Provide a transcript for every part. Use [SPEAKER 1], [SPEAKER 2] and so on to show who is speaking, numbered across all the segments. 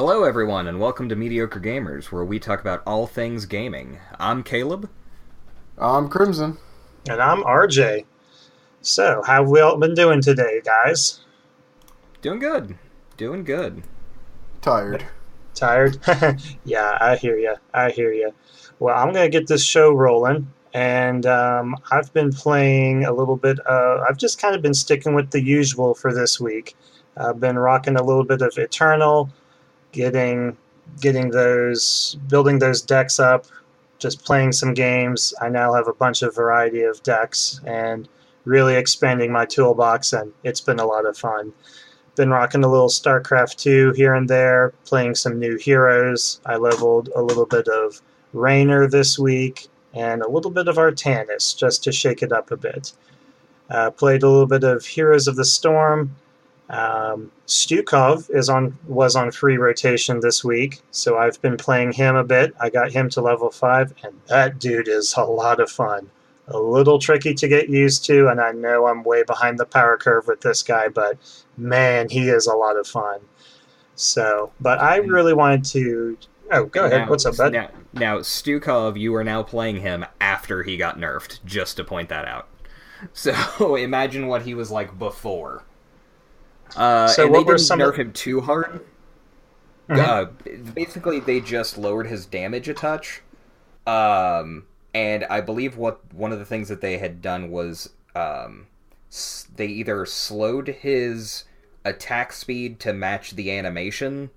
[SPEAKER 1] Hello, everyone, and welcome to Mediocre Gamers, where we talk about all things gaming. I'm Caleb.
[SPEAKER 2] I'm Crimson.
[SPEAKER 3] And I'm RJ. So, how have we all been doing today, guys?
[SPEAKER 1] Doing good. Doing good.
[SPEAKER 2] Tired.
[SPEAKER 3] Tired? Yeah, I hear you. I hear you. Well, I'm going to get this show rolling. And I've been playing a little bit. I've just kind of been sticking with the usual for this week. I've been rocking a little bit of Eternal, getting building those decks up, just playing some games. I now have a bunch of variety of decks and really expanding my toolbox, and it's been a lot of fun. Been rocking a little StarCraft 2 here and there, playing some new heroes. I leveled a little bit of Raynor this week and a little bit of Artanis just to shake it up a bit. Played a little bit of Heroes of the Storm. Stukov was on free rotation this week, so I've been playing him a bit. I got him to level 5, and that dude is a lot of fun. A little tricky to get used to, and I know I'm way behind the power curve with this guy, but man, he is a lot of fun. So, but I really wanted to... Oh, go ahead. What's up, bud?
[SPEAKER 1] Now, Stukov, you are now playing him after he got nerfed, just to point that out. So, imagine what he was like before.
[SPEAKER 3] So
[SPEAKER 1] and
[SPEAKER 3] what
[SPEAKER 1] they
[SPEAKER 3] were
[SPEAKER 1] didn't
[SPEAKER 3] some
[SPEAKER 1] nerf him too hard. Basically, they just lowered his damage a touch. And I believe one of the things that they had done was they either slowed his attack speed to match the animation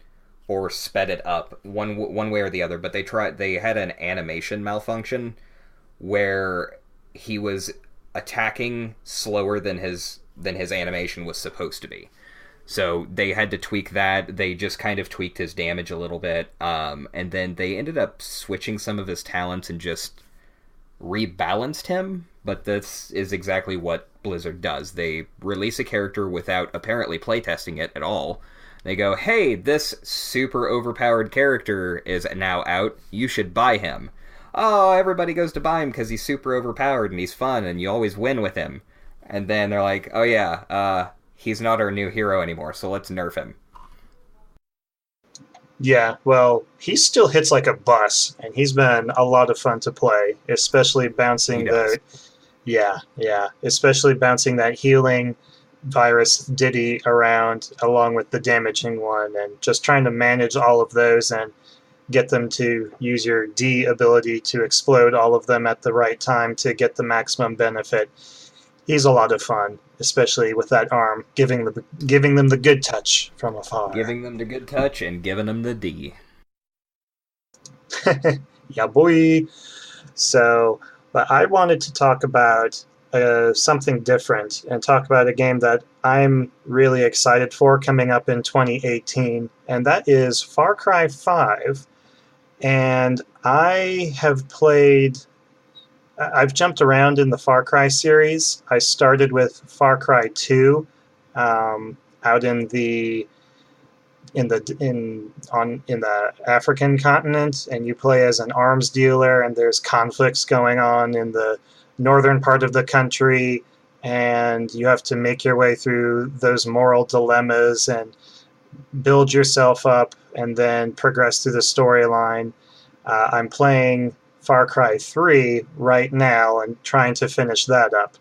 [SPEAKER 1] or sped it up, one way or the other. But they had an animation malfunction where he was attacking slower than his animation was supposed to be. So they had to tweak that. They just kind of tweaked his damage a little bit. And then they ended up switching some of his talents and just rebalanced him. But this is exactly what Blizzard does. They release a character without apparently playtesting it at all. They go, hey, this super overpowered character is now out. You should buy him. Oh, everybody goes to buy him because he's super overpowered and he's fun and you always win with him. And then they're like, oh yeah, he's not our new hero anymore, so let's nerf him.
[SPEAKER 3] Yeah, well, he still hits like a bus, and he's been a lot of fun to play, especially bouncing especially bouncing that healing virus ditty around along with the damaging one, and just trying to manage all of those and get them to use your D ability to explode all of them at the right time to get the maximum benefit. He's a lot of fun, especially with that arm, giving them the good touch from afar.
[SPEAKER 1] Giving them the good touch and giving them the D.
[SPEAKER 3] Yeah, boy. So, but I wanted to talk about something different and talk about a game that I'm really excited for coming up in 2018, and that is Far Cry 5. And I've jumped around in the Far Cry series. I started with Far Cry 2 out in the African continent, and you play as an arms dealer, and there's conflicts going on in the northern part of the country, and you have to make your way through those moral dilemmas and build yourself up and then progress through the storyline. I'm playing Far Cry 3 right now and trying to finish that up.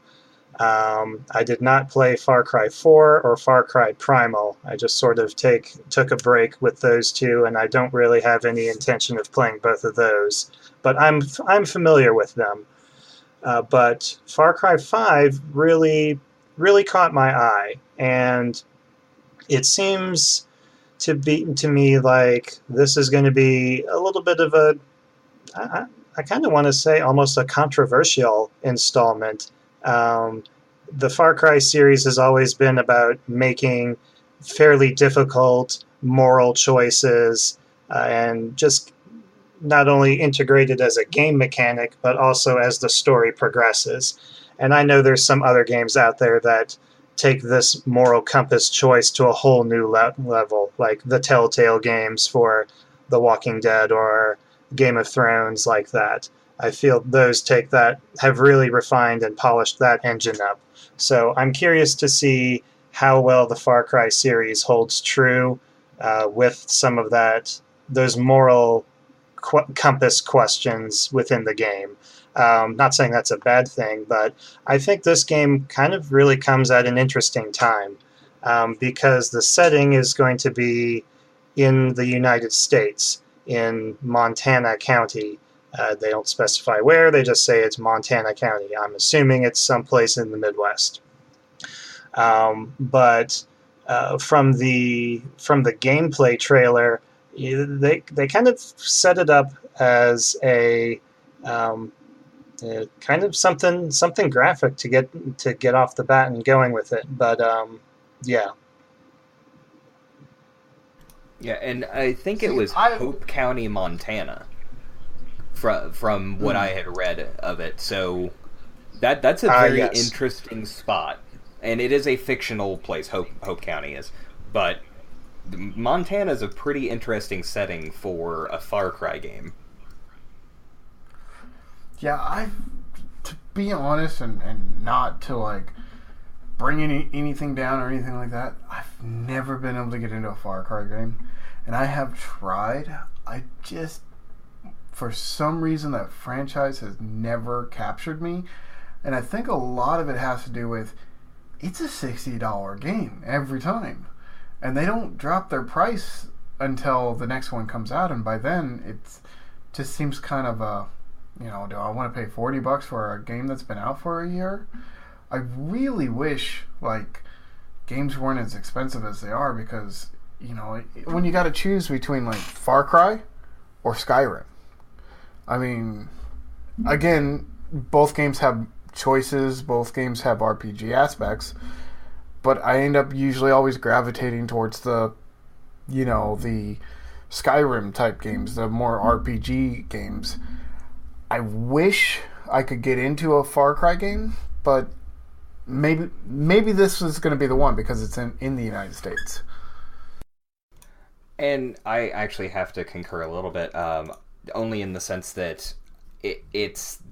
[SPEAKER 3] I did not play Far Cry 4 or Far Cry Primal. I just sort of took a break with those two, and I don't really have any intention of playing both of those. But I'm familiar with them. But Far Cry 5 really, really caught my eye, and it seems to me like this is going to be a little bit of I kind of want to say almost a controversial installment. The Far Cry series has always been about making fairly difficult moral choices and just not only integrated as a game mechanic, but also as the story progresses. And I know there's some other games out there that take this moral compass choice to a whole new level, like the Telltale games for The Walking Dead or Game of Thrones, like that. I feel those have really refined and polished that engine up. So I'm curious to see how well the Far Cry series holds true with some of those moral compass questions within the game. Not saying that's a bad thing, but I think this game kind of really comes at an interesting time because the setting is going to be in the United States, in Montana County. They don't specify where, they just say it's Montana County. I'm assuming it's someplace in the Midwest. But from the gameplay trailer, they kind of set it up as a kind of something graphic to get off the bat and going with it. But yeah.
[SPEAKER 1] Yeah, and I think it was Hope County, Montana, from what I had read of it. So that's a very interesting spot, and it is a fictional place. Hope County is, but Montana is a pretty interesting setting for a Far Cry game.
[SPEAKER 2] Yeah, to be honest, and not to like bring anything down or anything like that, I've never been able to get into a Far Cry game, and I have tried. I just, for some reason, that franchise has never captured me, and I think a lot of it has to do with it's a $60 game every time, and they don't drop their price until the next one comes out, and by then it just seems kind of a, do I want to pay $40 for a game that's been out for a year? I really wish like games weren't as expensive as they are, because when you got to choose between like Far Cry or Skyrim, I mean, again, both games have choices, both games have RPG aspects, but I end up usually always gravitating towards the Skyrim type games, the more RPG games. I wish I could get into a Far Cry game, but maybe this is going to be the one because it's in the United States.
[SPEAKER 1] And I actually have to concur a little bit, only in the sense that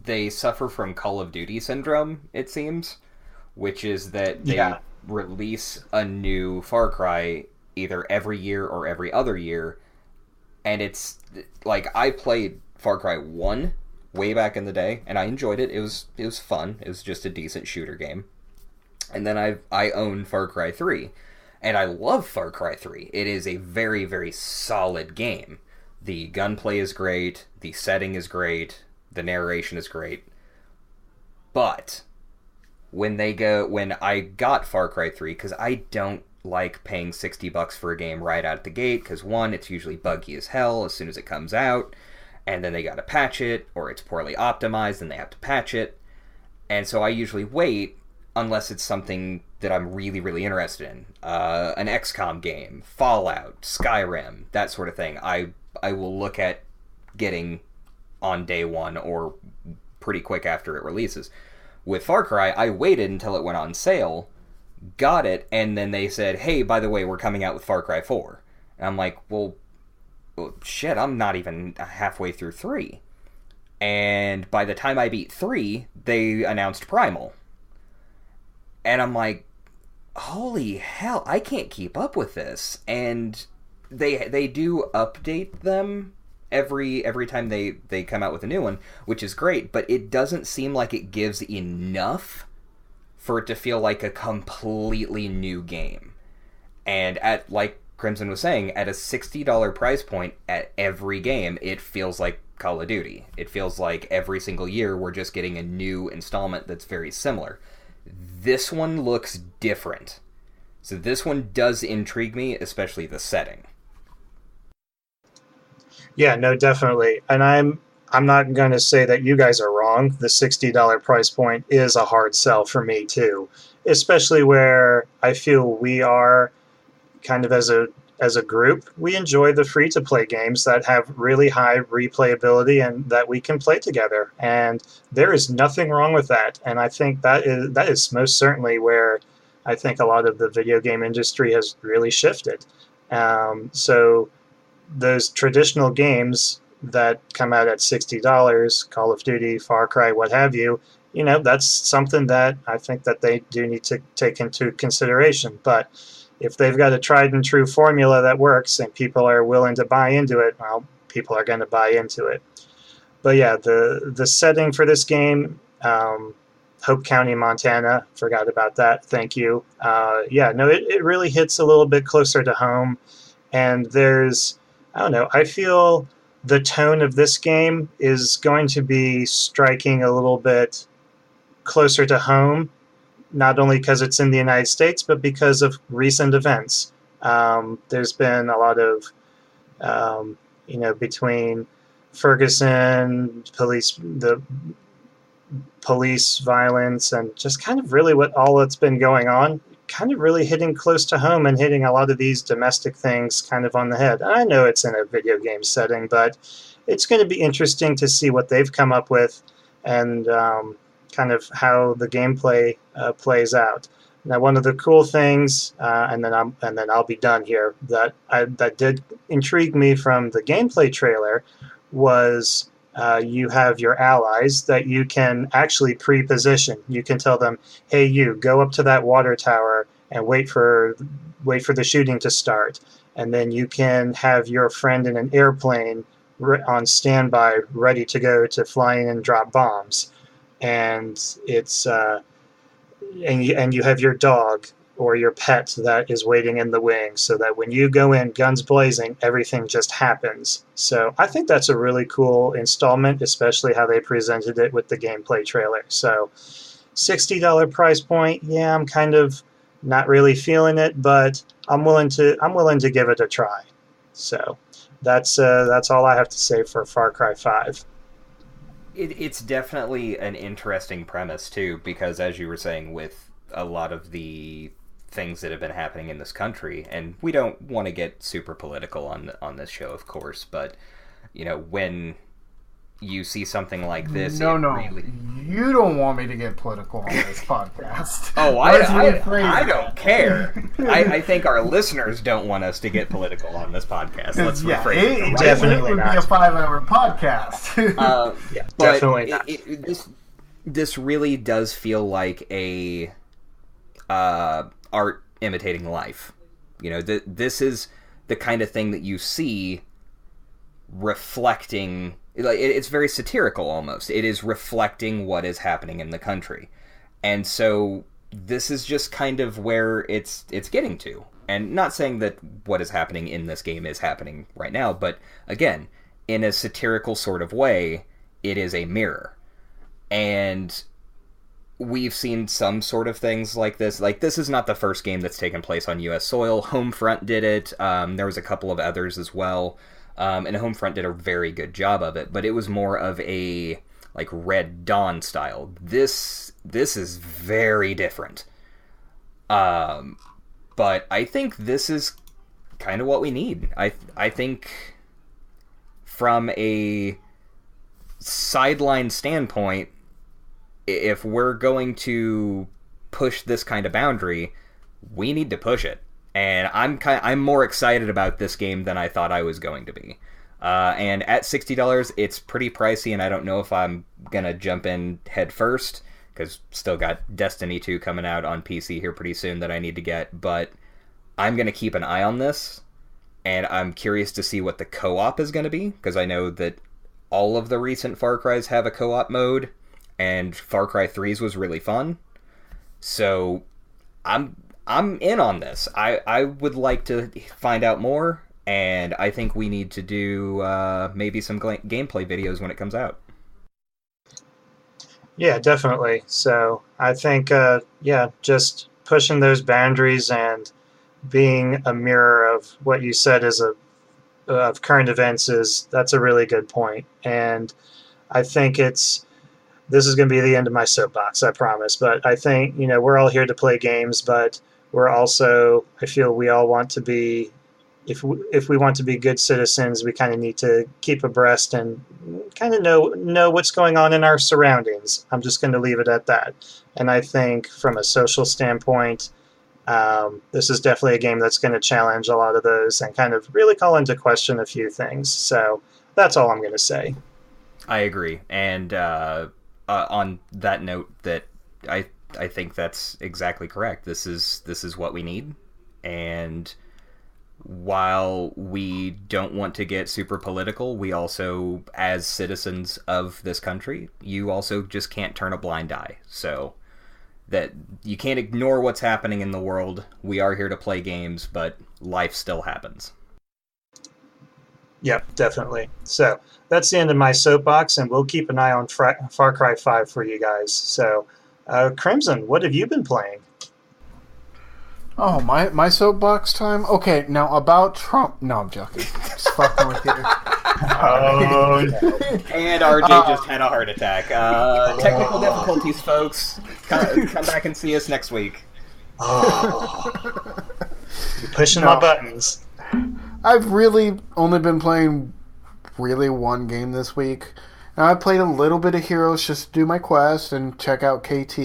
[SPEAKER 1] they suffer from Call of Duty syndrome, it seems, which is that they release a new Far Cry either every year or every other year, and it's like, I played Far Cry 1 way back in the day, and I enjoyed it. It was fun. It was just a decent shooter game. And then I own Far Cry 3, and I love Far Cry 3. It is a very, very solid game. The gunplay is great, the setting is great, the narration is great. But when I got Far Cry 3, because I don't like paying $60 for a game right out the gate, because one, it's usually buggy as hell as soon as it comes out, and then they gotta patch it, or it's poorly optimized and they have to patch it. And so I usually wait, unless it's something that I'm really, really interested in. An XCOM game, Fallout, Skyrim, that sort of thing. I will look at getting on day one or pretty quick after it releases. With Far Cry, I waited until it went on sale, got it, and then they said, hey, by the way, we're coming out with Far Cry 4. And I'm like, well, shit, I'm not even halfway through 3. And by the time I beat 3, they announced Primal. And I'm like, holy hell, I can't keep up with this. And they do update them every time they come out with a new one, which is great, but it doesn't seem like it gives enough for it to feel like a completely new game. And at, like Crimson was saying, at a $60 price point at every game, it feels like Call of Duty. It feels like every single year we're just getting a new installment that's very similar. This one looks different. So this one does intrigue me, especially the setting.
[SPEAKER 3] Yeah, no, definitely. And I'm not going to say that you guys are wrong. The $60 price point is a hard sell for me too, especially where I feel we are kind of as a group, we enjoy the free-to-play games that have really high replayability and that we can play together. And there is nothing wrong with that. And I think that is most certainly where I think a lot of the video game industry has really shifted. So those traditional games that come out at $60, Call of Duty, Far Cry, what have you, that's something that I think that they do need to take into consideration. But if they've got a tried and true formula that works and people are willing to buy into it, well, people are going to buy into it. But yeah, the setting for this game, Hope County, Montana, forgot about that. Thank you. It really hits a little bit closer to home. And there's, I don't know, I feel the tone of this game is going to be striking a little bit closer to home, not only because it's in the United States, but because of recent events. There's been a lot of, between Ferguson, the police violence, and just kind of really what all that's been going on, kind of really hitting close to home and hitting a lot of these domestic things kind of on the head. I know it's in a video game setting, but it's going to be interesting to see what they've come up with and kind of how the gameplay plays out. Now, one of the cool things, and then I'll be done here, that did intrigue me from the gameplay trailer was you have your allies that you can actually pre-position. You can tell them, "Hey, you go up to that water tower and wait for the shooting to start," and then you can have your friend in an airplane on standby, ready to go to fly in and drop bombs. And it's and you have your dog or your pet that is waiting in the wings, so that when you go in guns blazing, everything just happens. So I think that's a really cool installment, especially how they presented it with the gameplay trailer. So $60 price point, yeah, I'm kind of not really feeling it, but I'm willing to give it a try. So that's all I have to say for Far Cry 5.
[SPEAKER 1] It's definitely an interesting premise, too, because as you were saying, with a lot of the things that have been happening in this country, and we don't want to get super political on this show, of course, but, when you see something like this...
[SPEAKER 2] Really... You don't want me to get political on this podcast.
[SPEAKER 1] Oh, I don't care. I think our listeners don't want us to get political on this podcast. Let's rephrase it.
[SPEAKER 2] Definitely would be a 5-hour podcast.
[SPEAKER 1] Definitely not. This really does feel like a art imitating life. This is the kind of thing that you see reflecting... It's very satirical almost. It is reflecting what is happening in the country. And so this is just kind of where it's getting to. And not saying that what is happening in this game is happening right now, but again, in a satirical sort of way, it is a mirror. And we've seen some sort of things like this. Like, this is not the first game that's taken place on U.S. soil. Homefront did it. There was a couple of others as well. And Homefront did a very good job of it, but it was more of a like Red Dawn style. This is very different. But I think this is kind of what we need. I think from a sideline standpoint, if we're going to push this kind of boundary, we need to push it. And I'm more excited about this game than I thought I was going to be. And at $60, it's pretty pricey, and I don't know if I'm going to jump in head first, because still got Destiny 2 coming out on PC here pretty soon that I need to get. But I'm going to keep an eye on this, and I'm curious to see what the co-op is going to be, because I know that all of the recent Far Cry's have a co-op mode, and Far Cry 3's was really fun. So I'm in on this. I would like to find out more, and I think we need to do maybe some gameplay videos when it comes out.
[SPEAKER 3] Yeah, definitely. So I think, just pushing those boundaries and being a mirror of what you said of current events that's a really good point. And I think this is going to be the end of my soapbox, I promise. But I think, we're all here to play games, but we're also, I feel we all want to be, if we want to be good citizens, we kind of need to keep abreast and kind of know what's going on in our surroundings. I'm just going to leave it at that. And I think from a social standpoint, this is definitely a game that's going to challenge a lot of those and kind of really call into question a few things. So that's all I'm going to say.
[SPEAKER 1] I agree. And on that note, that I think that's exactly correct. This is what we need, And while we don't want to get super political, we also, as citizens of this country, you also just can't turn a blind eye. So that you can't ignore what's happening in the world. We are here to play games, but life still happens.
[SPEAKER 3] Yep, definitely. So that's the end of my soapbox, and we'll keep an eye on Far Cry 5 for you guys. So, Crimson, what have you been playing?
[SPEAKER 2] Oh, my soapbox time? Okay, now about Trump. No, I'm joking. Just fucking with you.
[SPEAKER 3] Oh, no.
[SPEAKER 1] And RJ just had a heart attack. Technical difficulties, folks. Come back and see us next week.
[SPEAKER 3] Oh. You're pushing my buttons.
[SPEAKER 2] I've really only been playing one game this week. Now, I played a little bit of Heroes just to do my quest and check out KT.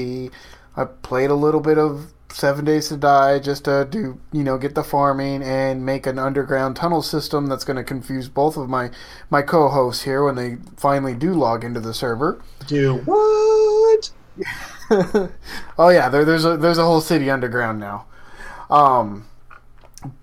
[SPEAKER 2] I played a little bit of 7 Days to Die just to do, get the farming and make an underground tunnel system that's going to confuse both of my co-hosts here when they finally do log into the server.
[SPEAKER 3] Do what?
[SPEAKER 2] Oh yeah, there's a whole city underground now.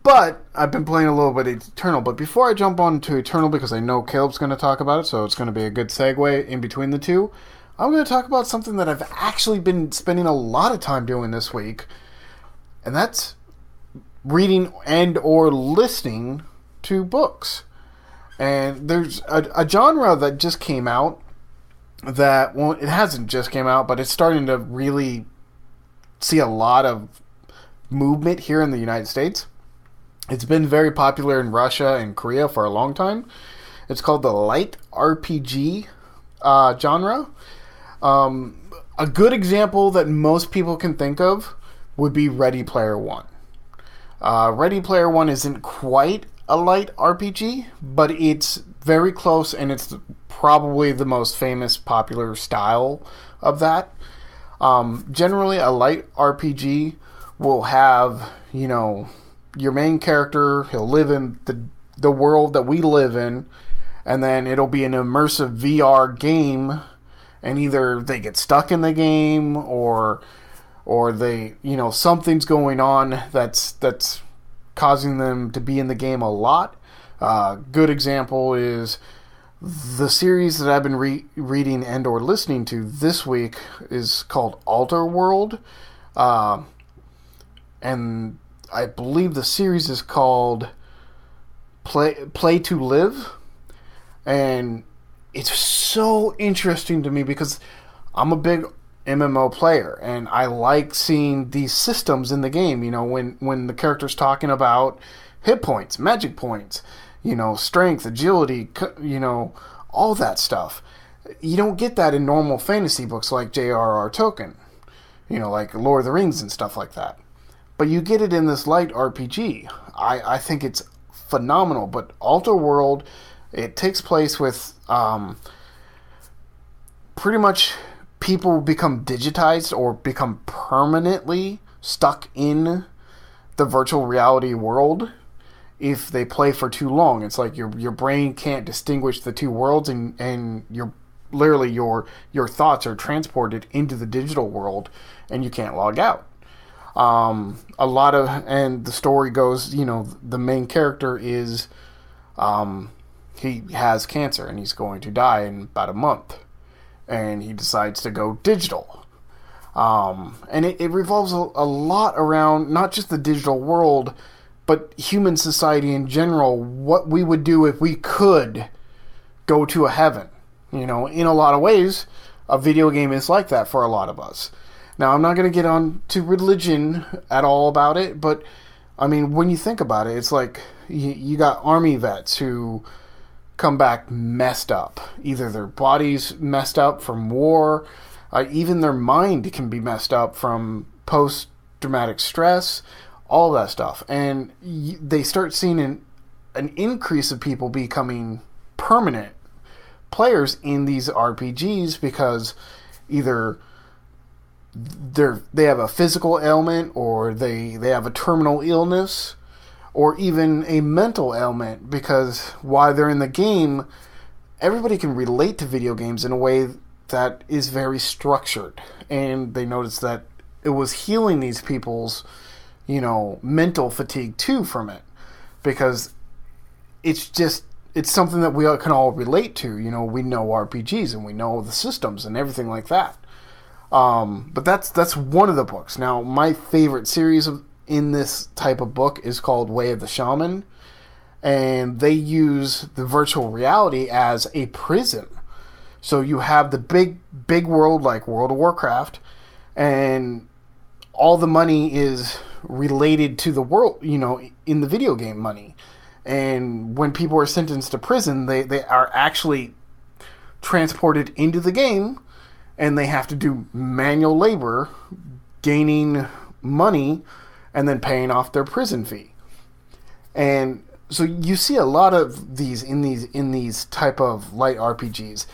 [SPEAKER 2] But I've been playing a little bit of Eternal. But before I jump on to Eternal, because I know Caleb's going to talk about it, so it's going to be a good segue in between the two, I'm going to talk about something that I've actually been spending a lot of time doing this week, and that's reading and or listening to books. And there's a genre that just came out that, well, it hasn't just came out, but it's starting to really see a lot of movement here in the United States. It's been very popular in Russia and Korea for a long time. It's called the light RPG genre. A good example that most people can think of would be Ready Player One. Ready Player One isn't quite a light RPG, but it's very close, and it's probably the most famous, popular style of that. Generally, a light RPG will have, your main character, he'll live in the world that we live in, and then it'll be an immersive VR game, and either they get stuck in the game, or they, something's going on that's causing them to be in the game a lot. Good example is the series that I've been reading and or listening to this week is called Alter World, and I believe the series is called Play to Live, and it's so interesting to me because I'm a big MMO player, and I like seeing these systems in the game. When the character's talking about hit points, magic points, strength, agility, all that stuff. You don't get that in normal fantasy books like J.R.R. Tolkien, like Lord of the Rings and stuff like that. But you get it in this light RPG. I think it's phenomenal. But Alter World, it takes place with pretty much people become digitized or become permanently stuck in the virtual reality world if they play for too long. It's like your brain can't distinguish the two worlds, and your thoughts are transported into the digital world, and you can't log out. And the story goes, the main character is, he has cancer and he's going to die in about a month, and he decides to go digital. And it revolves a lot around not just the digital world, but human society in general, what we would do if we could go to a heaven. In a lot of ways, a video game is like that for a lot of us. Now, I'm not going to get on to religion at all about it, but, when you think about it, it's like you got army vets who come back messed up. Either their body's messed up from war, even their mind can be messed up from post-traumatic stress, all that stuff. And they start seeing an increase of people becoming permanent players in these RPGs because either they have a physical ailment, or they have a terminal illness, or even a mental ailment, because while they're in the game, everybody can relate to video games in a way that is very structured, and they noticed that it was healing these people's mental fatigue too from it, because it's something that we can all relate to. We know RPGs and we know the systems and everything like that. But that's one of the books. Now, my favorite series in this type of book is called Way of the Shaman, and they use the virtual reality as a prison. So you have the big world like World of Warcraft, and all the money is related to the world, in the video game money. And when people are sentenced to prison, they are actually transported into the game, and they have to do manual labor, gaining money, and then paying off their prison fee. And so you see a lot of these in these type of light RPGs.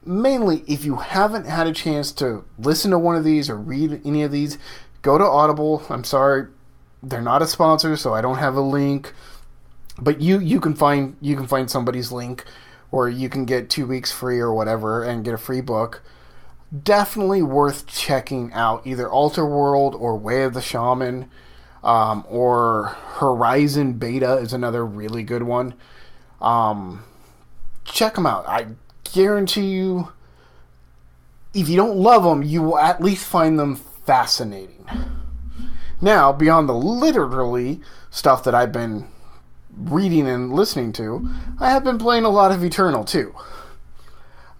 [SPEAKER 2] Mainly, if you haven't had a chance to listen to one of these or read any of these, go to Audible. I'm sorry, they're not a sponsor, so I don't have a link. But you can find somebody's link, or you can get 2 weeks free or whatever and get a free book. Definitely worth checking out, either Alter World or Way of the Shaman, or Horizon Beta is another really good one. Check them out. I guarantee you, if you don't love them, you will at least find them fascinating. Now, beyond the literally stuff that I've been reading and listening to, I have been playing a lot of Eternal too.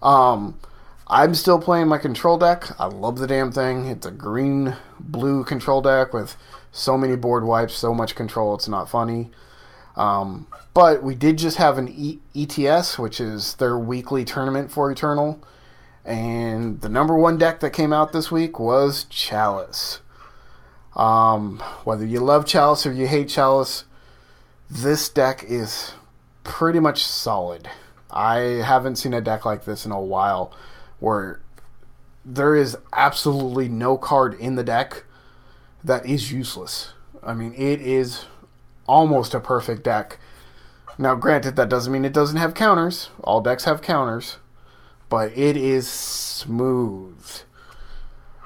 [SPEAKER 2] I'm still playing my control deck. I love the damn thing. It's a green-blue control deck with so many board wipes, so much control, it's not funny. But we did just have an ETS, which is their weekly tournament for Eternal. And the number one deck that came out this week was Chalice. Whether you love Chalice or you hate Chalice, this deck is pretty much solid. I haven't seen a deck like this in a while, where there is absolutely no card in the deck that is useless. I mean, it is almost a perfect deck. Now, granted, that doesn't mean it doesn't have counters. All decks have counters. But it is smooth.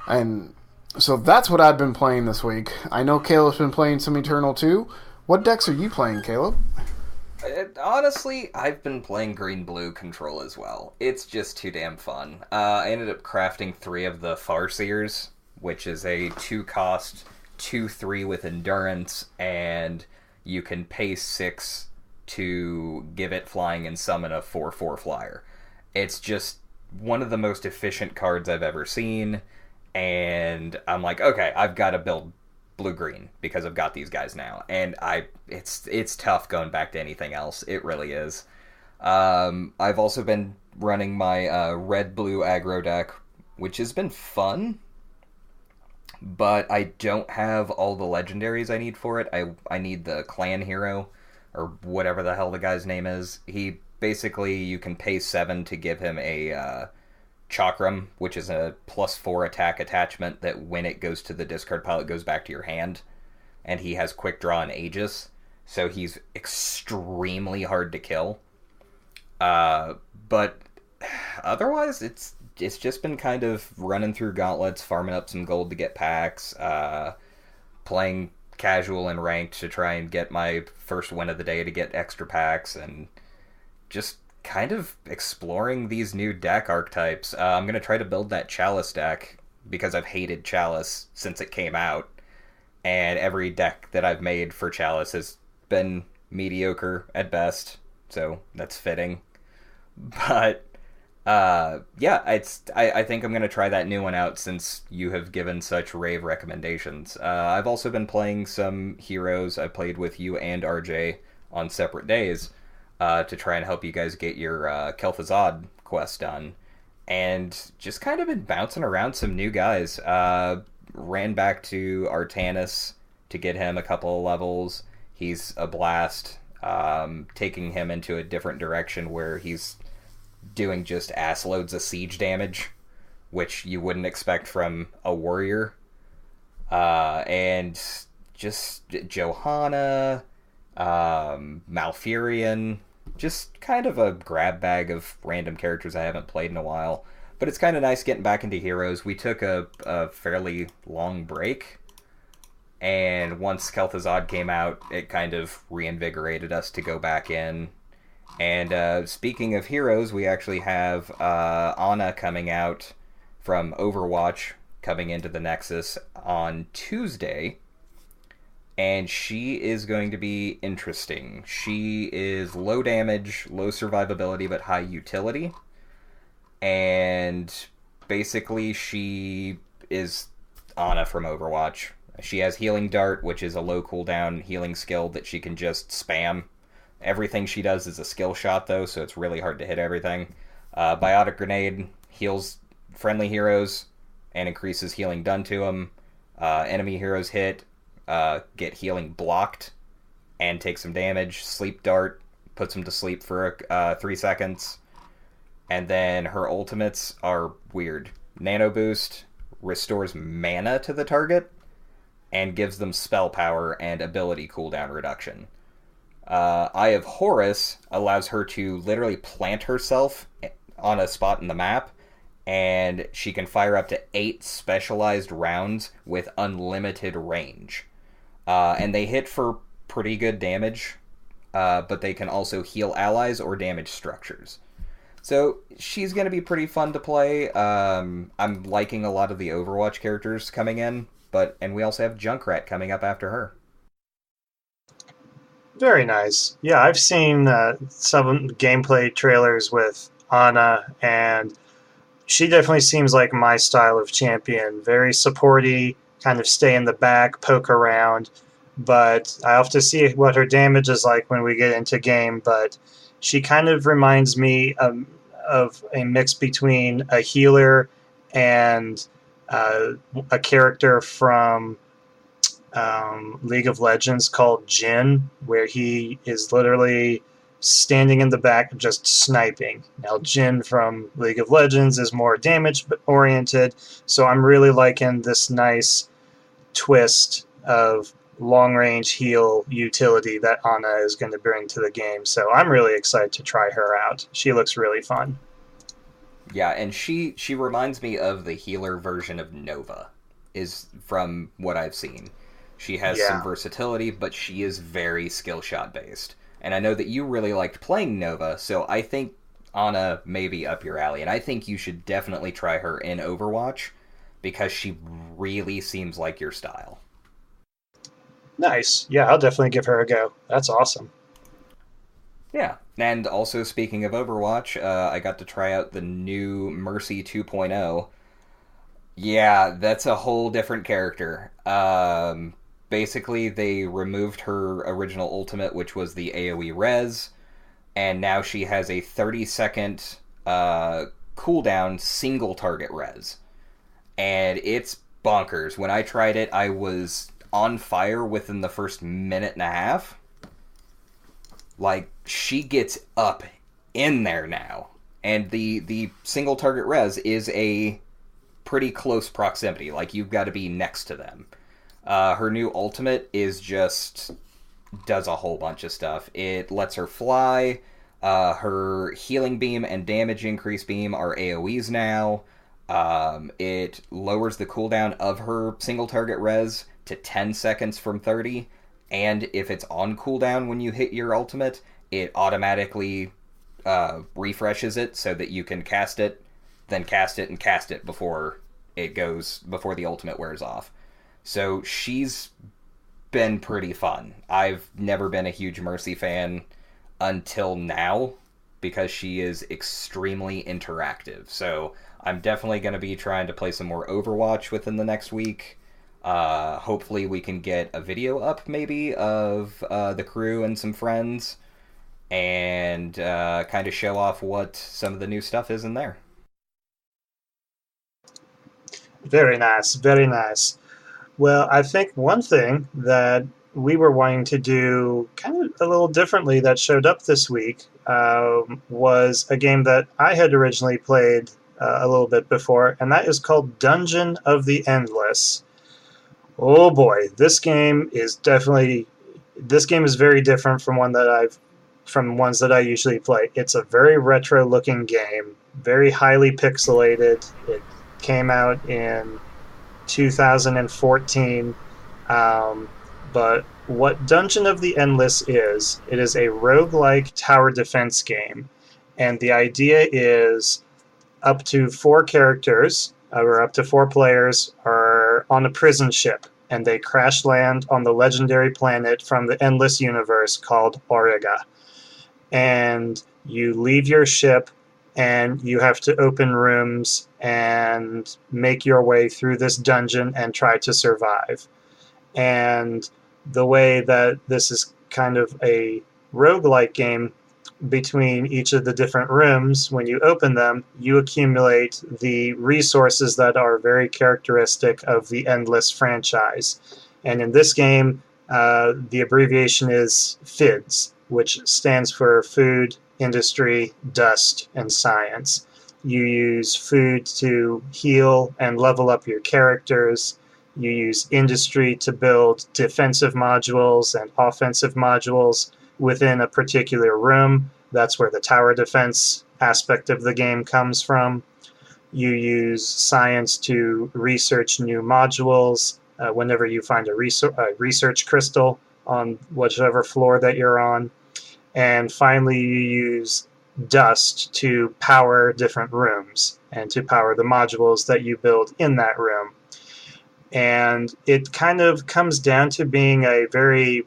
[SPEAKER 2] And so that's what I've been playing this week. I know Caleb's been playing some Eternal too. What decks are you playing, Caleb?
[SPEAKER 1] Honestly, I've been playing green-blue control as well. It's just too damn fun. I ended up crafting 3 of the Farseers, which is a 2-cost, 2/3 with endurance, and you can pay 6 to give it flying and summon a 4/4 flyer. It's just one of the most efficient cards I've ever seen, and I'm like, okay, I've got to build blue-green because I've got these guys now, and it's tough going back to anything else. It really is. I've also been running my red-blue aggro deck, which has been fun, but I don't have all the legendaries I need for it. I need the clan hero, or whatever the hell the guy's name is. He basically, you can pay 7 to give him a Chakram, which is a +4 attack attachment that when it goes to the discard pile, it goes back to your hand. And he has quick draw and Aegis, so he's extremely hard to kill. But otherwise, it's just been kind of running through gauntlets, farming up some gold to get packs, playing casual and ranked to try and get my first win of the day to get extra packs, and just kind of exploring these new deck archetypes. I'm going to try to build that Chalice deck, because I've hated Chalice since it came out, and every deck that I've made for Chalice has been mediocre at best, so that's fitting. But yeah, I think I'm going to try that new one out since you have given such rave recommendations. I've also been playing some heroes. I played with you and RJ on separate days to try and help you guys get your Kel'Thuzad quest done. And just kind of been bouncing around some new guys. Ran back to Artanis to get him a couple of levels. He's a blast. Taking him into a different direction where he's doing just ass loads of siege damage, which you wouldn't expect from a warrior. And just Johanna, Malfurion, just kind of a grab bag of random characters I haven't played in a while. But it's kind of nice getting back into heroes. We took a fairly long break, And once Kel'Thuzad came out, it kind of reinvigorated us to go back in. And speaking of heroes, we actually have Ana coming out from Overwatch, coming into the Nexus on Tuesday. And she is going to be interesting. She is low damage, low survivability, but high utility. And basically, she is Ana from Overwatch. She has Healing Dart, which is a low cooldown healing skill that she can just spam. Everything she does is a skill shot, though, so it's really hard to hit everything. Biotic Grenade heals friendly heroes and increases healing done to them. Enemy heroes hit, get healing blocked, and take some damage. Sleep Dart puts them to sleep for 3 seconds. And then her ultimates are weird. Nano Boost restores mana to the target and gives them spell power and ability cooldown reduction. Eye of Horus allows her to literally plant herself on a spot in the map, and she can fire up to 8 specialized rounds with unlimited range. And they hit for pretty good damage, but they can also heal allies or damage structures. So she's going to be pretty fun to play. I'm liking a lot of the Overwatch characters coming in, and we also have Junkrat coming up after her.
[SPEAKER 3] Very nice. Yeah, I've seen some gameplay trailers with Ana, and she definitely seems like my style of champion. Very supporty, kind of stay in the back, poke around. But I have to see what her damage is like when we get into game. But she kind of reminds me of a mix between a healer and a character from League of Legends called Jhin, where he is literally standing in the back just sniping. Now, Jhin from League of Legends is more damage-oriented, so I'm really liking this nice twist of long-range heal utility that Ana is going to bring to the game. So I'm really excited to try her out. She looks really fun.
[SPEAKER 1] Yeah, and she reminds me of the healer version of Nova, is from what I've seen. She has some versatility, but she is very skill shot based. And I know that you really liked playing Nova, so I think Ana may be up your alley. And I think you should definitely try her in Overwatch, because she really seems like your style.
[SPEAKER 3] Nice. Yeah, I'll definitely give her a go. That's awesome.
[SPEAKER 1] Yeah. And also, speaking of Overwatch, I got to try out the new Mercy 2.0. Yeah, that's a whole different character. Basically, they removed her original ultimate, which was the AoE res, and now she has a 30-second cooldown single target res. And it's bonkers. When I tried it, I was on fire within the first minute and a half. Like, she gets up in there now. And the single target res is a pretty close proximity. Like, you've got to be next to them. Her new ultimate is just does a whole bunch of stuff. It lets her fly. Her healing beam and damage increase beam are AoEs now. It lowers the cooldown of her single target res to 10 seconds from 30. And if it's on cooldown when you hit your ultimate, it automatically refreshes it so that you can cast it, then cast it, and cast it before the ultimate wears off. So she's been pretty fun. I've never been a huge Mercy fan until now, because she is extremely interactive. So I'm definitely going to be trying to play some more Overwatch within the next week. Hopefully we can get a video up maybe of the crew and some friends, and kind of show off what some of the new stuff is in there.
[SPEAKER 3] Very nice, very nice. Well, I think one thing that we were wanting to do kind of a little differently that showed up this week was a game that I had originally played a little bit before, and that is called Dungeon of the Endless. Oh boy, this game is very different from ones that I usually play. It's a very retro-looking game, very highly pixelated. It came out in 2014, But what Dungeon of the Endless is, it is a roguelike tower defense game. And the idea is up to 4 characters, or up to 4 players, are on a prison ship, and they crash land on the legendary planet from the Endless Universe called Auriga. And you leave your ship, and you have to open rooms and make your way through this dungeon and try to survive. And the way that this is kind of a roguelike game, between each of the different rooms, when you open them, you accumulate the resources that are very characteristic of the Endless franchise. And in this game, the abbreviation is FIDS, which stands for Food, Industry, Dust, and Science. You use food to heal and level up your characters. You use industry to build defensive modules and offensive modules within a particular room. That's where the tower defense aspect of the game comes from. You use science to research new modules whenever you find a research crystal on whichever floor that you're on. And finally, you use dust to power different rooms and to power the modules that you build in that room. And it kind of comes down to being a very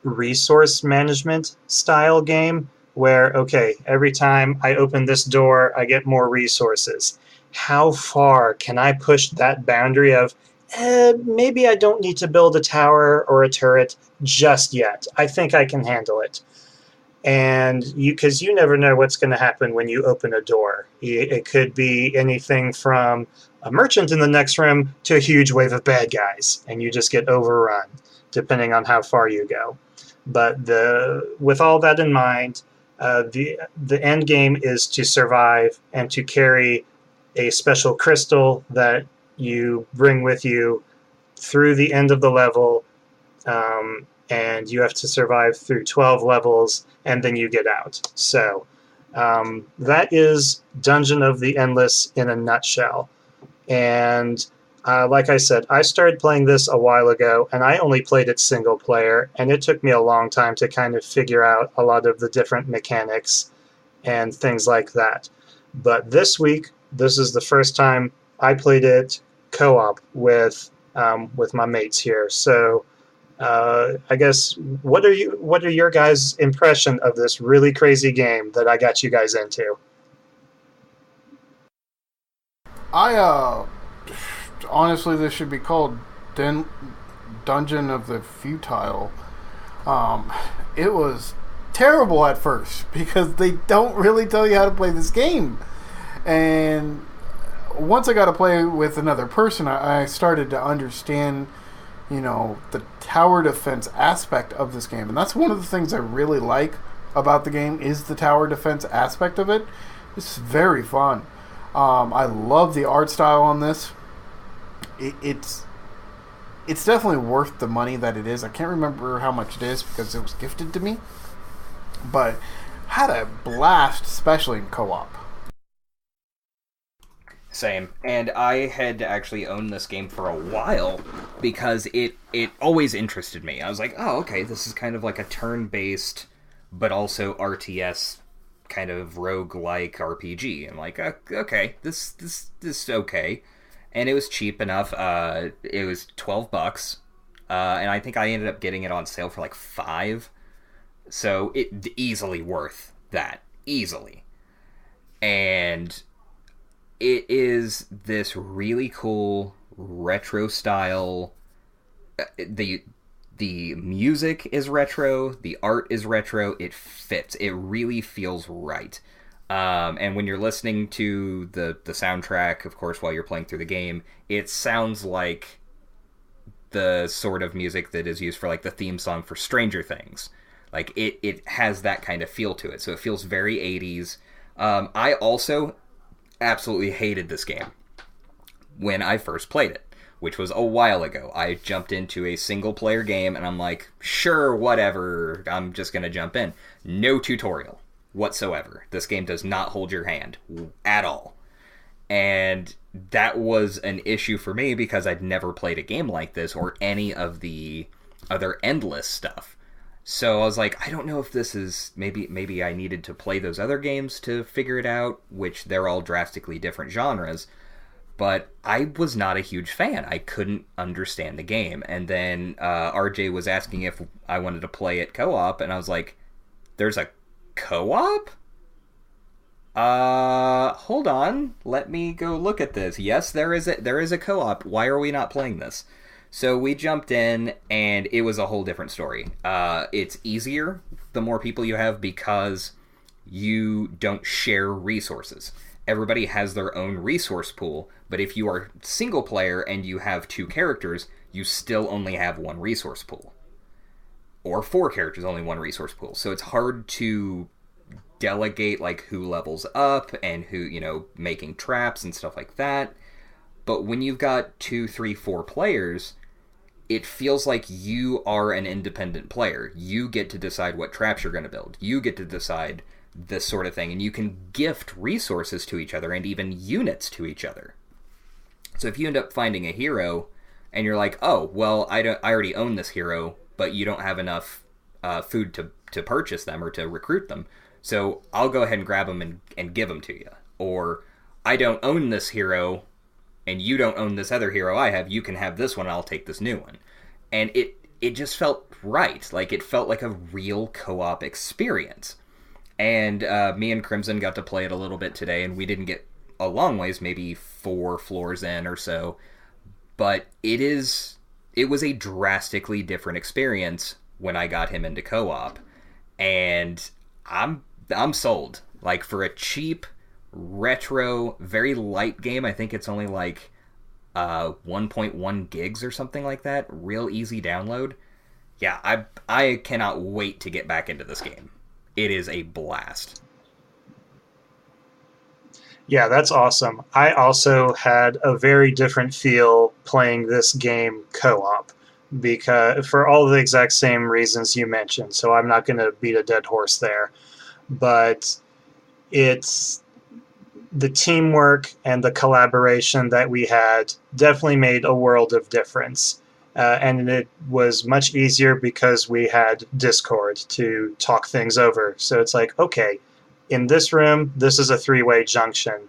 [SPEAKER 3] resource management style game where, okay, every time I open this door, I get more resources. How far can I push that boundary of, maybe I don't need to build a tower or a turret just yet. I think I can handle it. And because you never know what's going to happen when you open a door. It could be anything from a merchant in the next room to a huge wave of bad guys, and you just get overrun, depending on how far you go. But with all that in mind, the end game is to survive and to carry a special crystal that you bring with you through the end of the level, and you have to survive through 12 levels, and then you get out. So that is Dungeon of the Endless in a nutshell. And like I said, I started playing this a while ago, and I only played it single player, and it took me a long time to kind of figure out a lot of the different mechanics and things like that. But this week, this is the first time I played it co-op with my mates here. So I guess what are your guys' impression of this really crazy game that I got you guys into?
[SPEAKER 2] Honestly, this should be called Dungeon of the Futile. It was terrible at first because they don't really tell you how to play this game. And once I got to play with another person, I started to understand, the tower defense aspect of this game. And that's one of the things I really like about the game is the tower defense aspect of it. It's very fun. I love the art style on this. It's definitely worth the money that it is. I can't remember how much it is because it was gifted to me, but had a blast, especially in co-op.
[SPEAKER 1] Same. And I had actually owned this game for a while because it always interested me. I was like, oh, okay, this is kind of like a turn-based, but also RTS kind of rogue-like RPG. I'm like, okay, this is okay. And it was cheap enough. It was $12, and I think I ended up getting it on sale for like $5. So it easily worth that, easily. And it is this really cool retro style. The music is retro. The art is retro. It fits. It really feels right. And when you're listening to the soundtrack, of course, while you're playing through the game, it sounds like the sort of music that is used for like the theme song for Stranger Things. Like it has that kind of feel to it. So it feels very 80s. I also absolutely hated this game when I first played it, which was a while ago. I jumped into a single player game and I'm like, sure, whatever, I'm just going to jump in. No tutorial whatsoever. This game does not hold your hand at all. And that was an issue for me because I'd never played a game like this or any of the other Endless stuff. So I was like, I don't know if this is... Maybe I needed to play those other games to figure it out, which they're all drastically different genres. But I was not a huge fan. I couldn't understand the game. And then RJ was asking if I wanted to play it co-op, and I was like, there's a co-op? Hold on. Let me go look at this. Yes, there is a co-op. Why are we not playing this? So we jumped in, and it was a whole different story. It's easier the more people you have because you don't share resources. Everybody has their own resource pool, but if you are single player and you have 2 characters, you still only have 1 resource pool. Or 4 characters, only 1 resource pool. So it's hard to delegate like who levels up and who, making traps and stuff like that. But when you've got 2, 3, 4 players, it feels like you are an independent player. You get to decide what traps you're going to build. You get to decide this sort of thing, and you can gift resources to each other and even units to each other. So if you end up finding a hero and you're like, oh, well, I already own this hero, but you don't have enough food to purchase them or to recruit them, so I'll go ahead and grab them and give them to you. Or I don't own this hero and you don't own this other hero I have, you can have this one and I'll take this new one. And it just felt right. Like, it felt like a real co-op experience. And me and Crimson got to play it a little bit today, and we didn't get a long ways, maybe 4 floors in or so. But it was a drastically different experience when I got him into co-op. And I'm sold. Like, for a cheap, retro, very light game, I think it's only like 1.1 gigs or something like that. Real easy download. Yeah, I cannot wait to get back into this game. It is a blast.
[SPEAKER 3] Yeah, that's awesome. I also had a very different feel playing this game co-op, because for all the exact same reasons you mentioned, so I'm not going to beat a dead horse there. But it's the teamwork and the collaboration that we had definitely made a world of difference. And it was much easier because we had Discord to talk things over. So it's like, okay, in this room, this is a 3-way junction.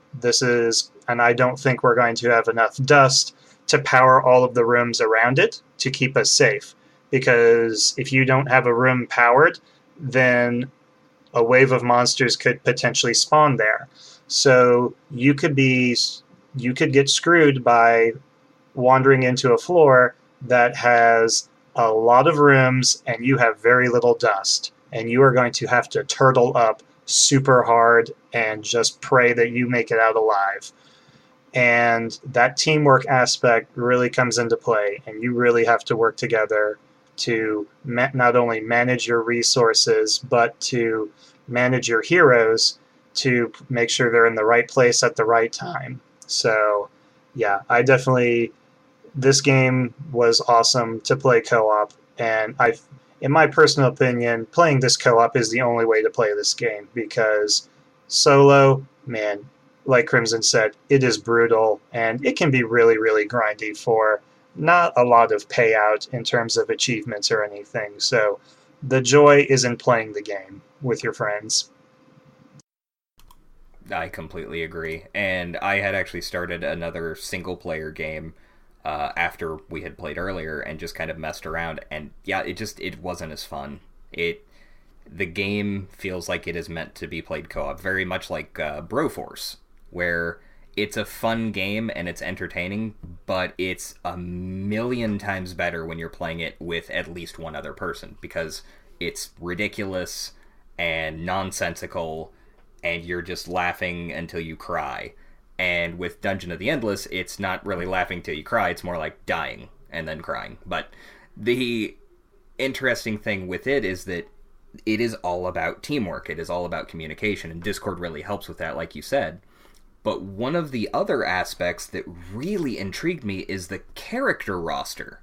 [SPEAKER 3] And I don't think we're going to have enough dust to power all of the rooms around it to keep us safe. Because if you don't have a room powered, then a wave of monsters could potentially spawn there. So you could get screwed by wandering into a floor that has a lot of rooms and you have very little dust, and you are going to have to turtle up super hard and just pray that you make it out alive. And that teamwork aspect really comes into play, and you really have to work together to not only manage your resources, but to manage your heroes to make sure they're in the right place at the right time. So yeah, this game was awesome to play co-op, and in my personal opinion, playing this co-op is the only way to play this game, because solo, man, like Crimson said, it is brutal, and it can be really, really grindy for not a lot of payout in terms of achievements or anything. So the joy is in playing the game with your friends.
[SPEAKER 1] I completely agree. And I had actually started another single-player game after we had played earlier and just kind of messed around, and yeah, it wasn't as fun. The game feels like it is meant to be played co-op, very much like Broforce, where it's a fun game and it's entertaining, but it's a million times better when you're playing it with at least one other person, because it's ridiculous and nonsensical and you're just laughing until you cry. And with Dungeon of the Endless, it's not really laughing till you cry, it's more like dying and then crying. But the interesting thing with it is that it is all about teamwork, it is all about communication, and Discord really helps with that, like you said. But one of the other aspects that really intrigued me is the character roster.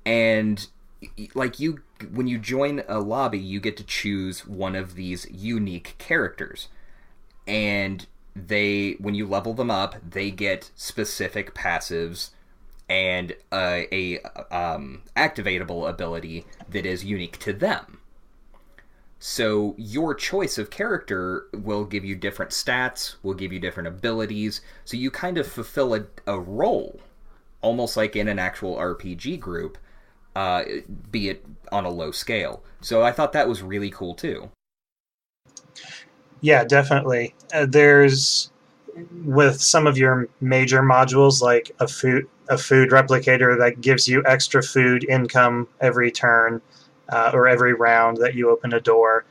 [SPEAKER 1] And like when you join a lobby, you get to choose one of these unique characters. And when you level them up, they get specific passives and a activatable ability that is unique to them. So your choice of character will give you different stats, will give you different abilities, so you kind of fulfill a role, almost like in an actual RPG group, be it on a low scale. So I thought that was really cool too.
[SPEAKER 3] Yeah, definitely. There's, with some of your major modules, like a food replicator that gives you extra food income every turn, or every round that you open a door.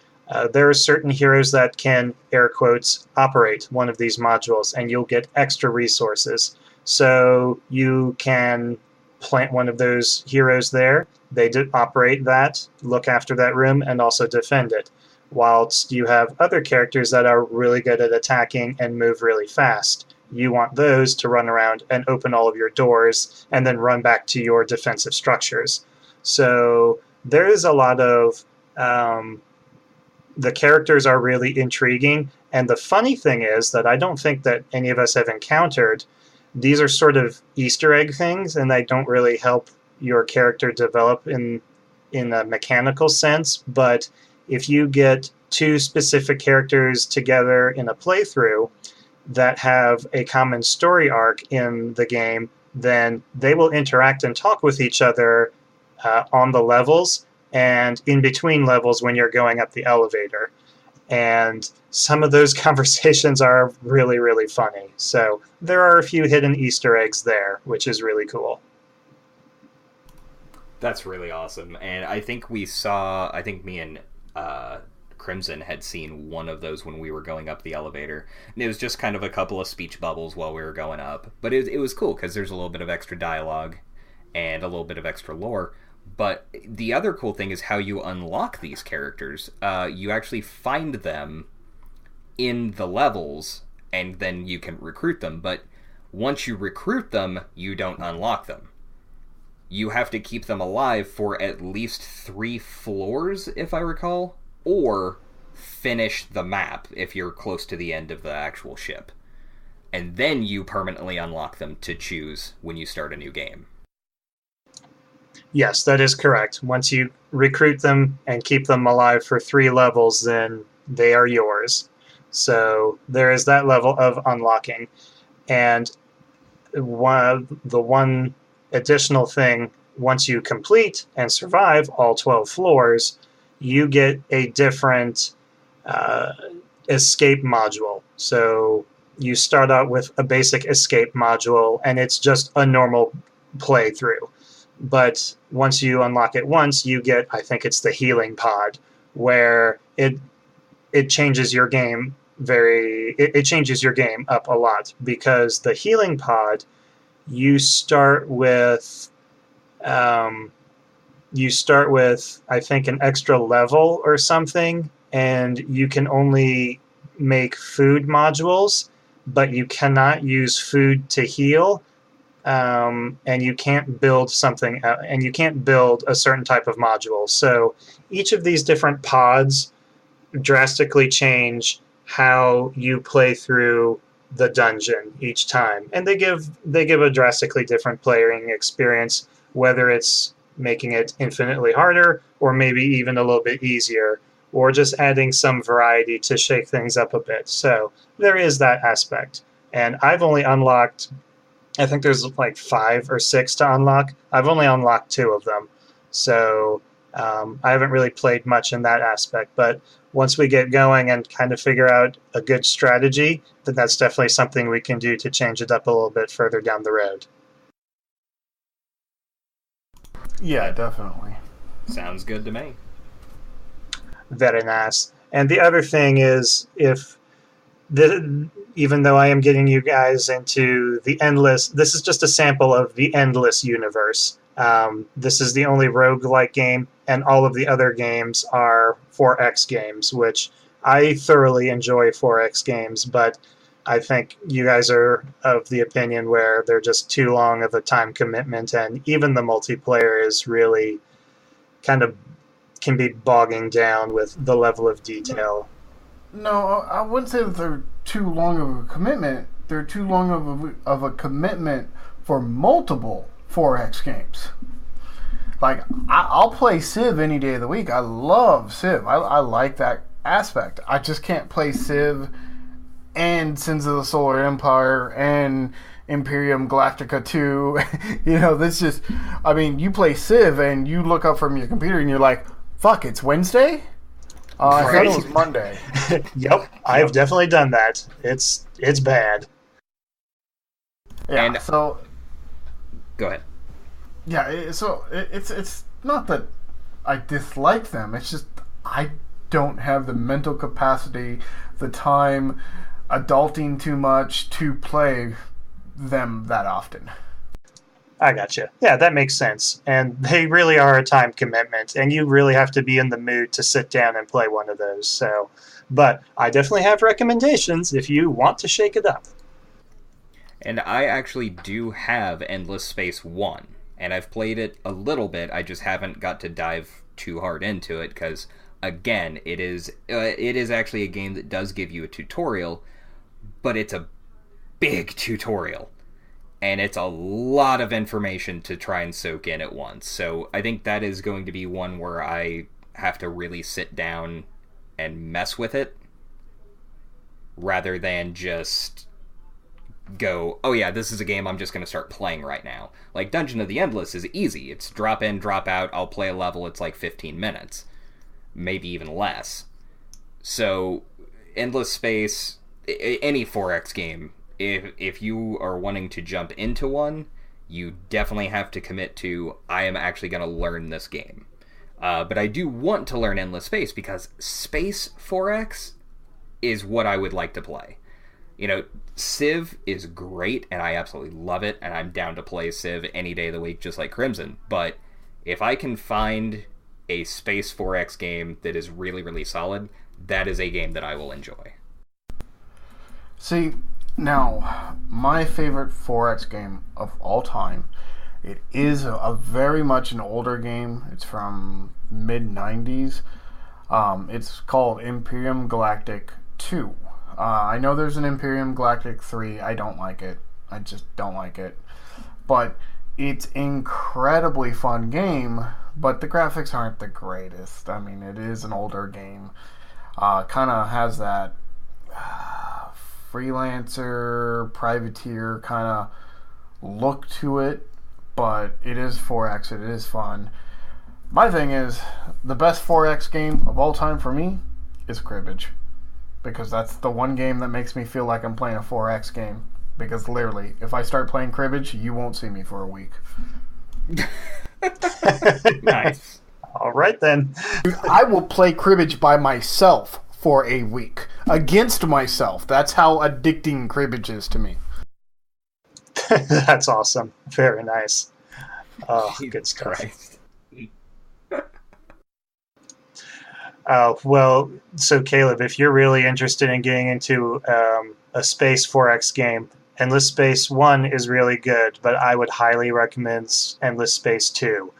[SPEAKER 3] There are certain heroes that can, air quotes, operate one of these modules, and you'll get extra resources. So you can plant one of those heroes there. They operate that, look after that room, and also defend it. Whilst you have other characters that are really good at attacking and move really fast. You want those to run around and open all of your doors and then run back to your defensive structures. So there is a lot of... the characters are really intriguing. And the funny thing is that I don't think that any of us have encountered. These are sort of Easter egg things, and they don't really help your character develop in a mechanical sense. But if you get two specific characters together in a playthrough that have a common story arc in the game, then they will interact and talk with each other on the levels and in between levels when you're going up the elevator. And some of those conversations are really, really funny. So there are a few hidden Easter eggs there, which is really cool.
[SPEAKER 1] That's really awesome. And I think me and Crimson had seen one of those when we were going up the elevator. And it was just kind of a couple of speech bubbles while we were going up. But it was cool because there's a little bit of extra dialogue and a little bit of extra lore. But the other cool thing is how you unlock these characters. You actually find them in the levels, and then you can recruit them. But once you recruit them, you don't unlock them. You have to keep them alive for at least 3 floors, if I recall, or finish the map if you're close to the end of the actual ship. And then you permanently unlock them to choose when you start a new game.
[SPEAKER 3] Yes, that is correct. Once you recruit them and keep them alive for 3 levels, then they are yours. So there is that level of unlocking. And the one additional thing, once you complete and survive all 12 floors, you get a different escape module. So you start out with a basic escape module, and it's just a normal playthrough. But once you unlock it once, you get, I think it's the healing pod, where it changes your game it changes your game up a lot, because the healing pod, you start with I think an extra level or something, and you can only make food modules, but you cannot use food to heal. And you can't build and you can't build a certain type of module. So each of these different pods drastically change how you play through the dungeon each time, and they give a drastically different playing experience, whether it's making it infinitely harder or maybe even a little bit easier, or just adding some variety to shake things up a bit. So there is that aspect, and I've only unlocked, I think there's like 5 or 6 to unlock. I've only unlocked 2 of them. So I haven't really played much in that aspect. But once we get going and kind of figure out a good strategy, then that's definitely something we can do to change it up a little bit further down the road.
[SPEAKER 2] Yeah, definitely.
[SPEAKER 1] Sounds good to me.
[SPEAKER 3] Very nice. And the other thing is, even though I am getting you guys into the endless, this is just a sample of the endless universe. This is the only roguelike game, and all of the other games are 4X games, which I thoroughly enjoy 4X games, but I think you guys are of the opinion where they're just too long of a time commitment, and even the multiplayer is really kind of can be bogging down with the level of detail.
[SPEAKER 2] No, I wouldn't say that they're too long of a commitment. They're too long of a commitment for multiple 4X games. Like, I'll play Civ any day of the week. I love Civ. I like that aspect. I just can't play Civ and Sins of the Solar Empire and Imperium Galactica 2. You know, this just... I mean, you play Civ and you look up from your computer and you're like, fuck, it's Wednesday? I thought it was Monday.
[SPEAKER 3] Yep, I've definitely done that. It's bad.
[SPEAKER 2] Yeah,
[SPEAKER 1] and
[SPEAKER 2] so...
[SPEAKER 1] Go ahead.
[SPEAKER 2] Yeah, it's not that I dislike them. It's just I don't have the mental capacity, the time, adulting too much to play them that often.
[SPEAKER 3] I gotcha. Yeah, that makes sense. And they really are a time commitment, and you really have to be in the mood to sit down and play one of those. So, but I definitely have recommendations if you want to shake it up.
[SPEAKER 1] And I actually do have Endless Space 1. And I've played it a little bit. I just haven't got to dive too hard into it because, again, it is actually a game that does give you a tutorial, but it's a big tutorial. And it's a lot of information to try and soak in at once. So I think that is going to be one where I have to really sit down and mess with it rather than just go, oh yeah, this is a game I'm just going to start playing right now. Like Dungeon of the Endless is easy. It's drop in, drop out, I'll play a level, it's like 15 minutes. Maybe even less. So, Endless Space, any 4X game, if you are wanting to jump into one, you definitely have to commit to, I am actually going to learn this game. But I do want to learn Endless Space because Space 4X is what I would like to play. You know, Civ is great, and I absolutely love it, and I'm down to play Civ any day of the week, just like Crimson. But if I can find a Space 4X game that is really, really solid, that is a game that I will enjoy.
[SPEAKER 2] See, now, my favorite 4X game of all time, it is a very much an older game. It's from mid-90s. It's called Imperium Galactic 2. I know there's an Imperium Galactic 3. I don't like it. I just don't like it. But it's incredibly fun game, but the graphics aren't the greatest. I mean, it is an older game. Kind of has that freelancer, privateer kind of look to it, but it is 4X. It is fun. My thing is, the best 4X game of all time for me is Cribbage. Because that's the one game that makes me feel like I'm playing a 4X game. Because literally, if I start playing Cribbage, you won't see me for a week.
[SPEAKER 1] Nice.
[SPEAKER 3] All right, then.
[SPEAKER 2] I will play Cribbage by myself for a week. Against myself. That's how addicting Cribbage is to me.
[SPEAKER 3] That's awesome. Very nice. Oh, good stuff.
[SPEAKER 1] Christ.
[SPEAKER 3] Well, so Caleb, if you're really interested in getting into a Space 4X game, Endless Space 1 is really good, but I would highly recommend Endless Space 2.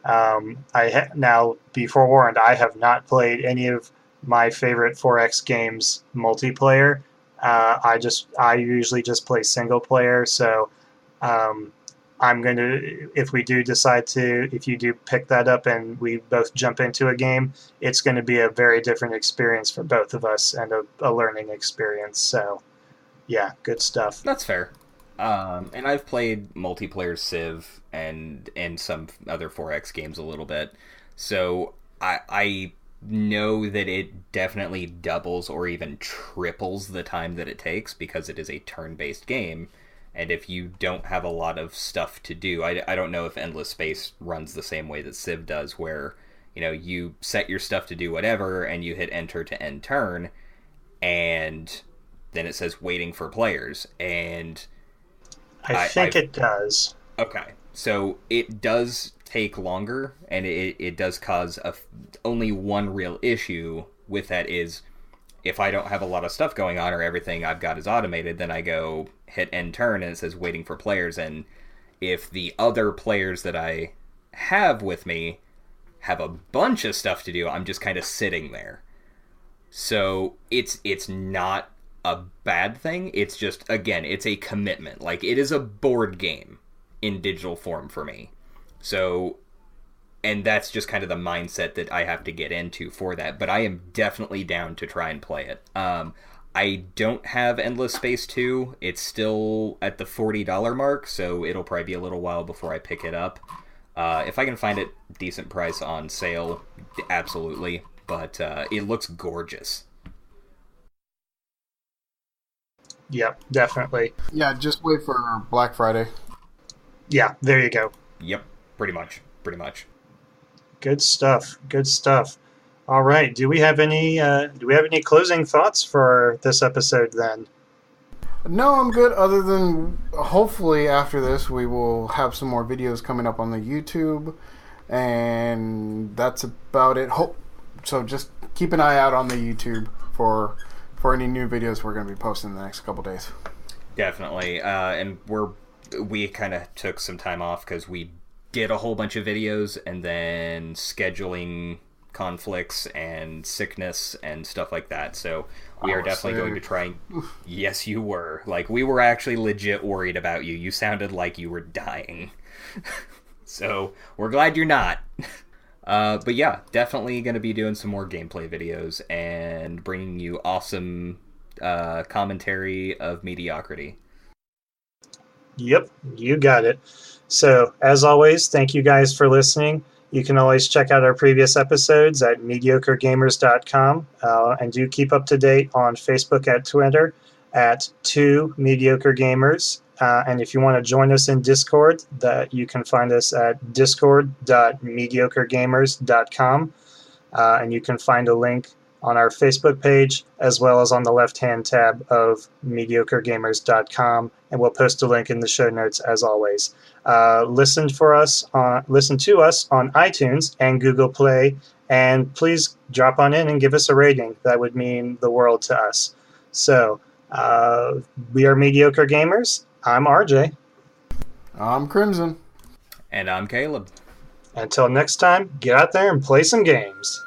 [SPEAKER 3] Now, be forewarned, I have not played any of my favorite 4X games multiplayer. I usually just play single player, so I'm going to, if you do pick that up and we both jump into a game, it's going to be a very different experience for both of us and a learning experience. So, yeah, good stuff.
[SPEAKER 1] That's fair. And I've played multiplayer Civ and some other 4X games a little bit. So I know that it definitely doubles or even triples the time that it takes because it is a turn-based game. And if you don't have a lot of stuff to do, I don't know if Endless Space runs the same way that Civ does, where, you know, you set your stuff to do whatever, and you hit enter to end turn, and then it says waiting for players, and...
[SPEAKER 3] I think it does.
[SPEAKER 1] Okay, so it does take longer, and it does cause only one real issue with that is... if I don't have a lot of stuff going on or everything I've got is automated, then I go hit end turn and it says waiting for players. And if the other players that I have with me have a bunch of stuff to do, I'm just kind of sitting there. So it's not a bad thing. It's just, again, it's a commitment. Like, it is a board game in digital form for me. So, and that's just kind of the mindset that I have to get into for that. But I am definitely down to try and play it. I don't have Endless Space 2. It's still at the $40 mark, so it'll probably be a little while before I pick it up. If I can find it decent price on sale, absolutely. But it looks gorgeous.
[SPEAKER 3] Yep, definitely.
[SPEAKER 2] Yeah, just wait for Black Friday.
[SPEAKER 3] Yeah, there you go.
[SPEAKER 1] Yep, pretty much.
[SPEAKER 3] Good stuff. Good stuff. All right. Do we have any closing thoughts for this episode then?
[SPEAKER 2] No, I'm good. Other than hopefully after this we will have some more videos coming up on the YouTube, and that's about it. So just keep an eye out on the YouTube for any new videos we're going to be posting in the next couple days.
[SPEAKER 1] Definitely. And we kind of took some time off because we did a whole bunch of videos, and then scheduling conflicts and sickness and stuff like that. So we are definitely going to try and... Yes, you were. Like, we were actually legit worried about you. You sounded like you were dying. So we're glad you're not. But yeah, definitely going to be doing some more gameplay videos and bringing you awesome commentary of mediocrity.
[SPEAKER 3] Yep, you got it. So, as always, thank you guys for listening. You can always check out our previous episodes at mediocregamers.com, and do keep up to date on Facebook and Twitter at 2mediocregamers. And if you want to join us in Discord, that you can find us at discord.mediocregamers.com, and you can find a link on our Facebook page as well as on the left-hand tab of mediocregamers.com, and we'll post a link in the show notes as always. Listen to us on iTunes and Google Play, and please drop on in and give us a rating. That would mean the world to us. So, we are Mediocre Gamers. I'm RJ.
[SPEAKER 2] I'm Crimson.
[SPEAKER 1] And I'm Caleb.
[SPEAKER 3] Until next time, get out there and play some games.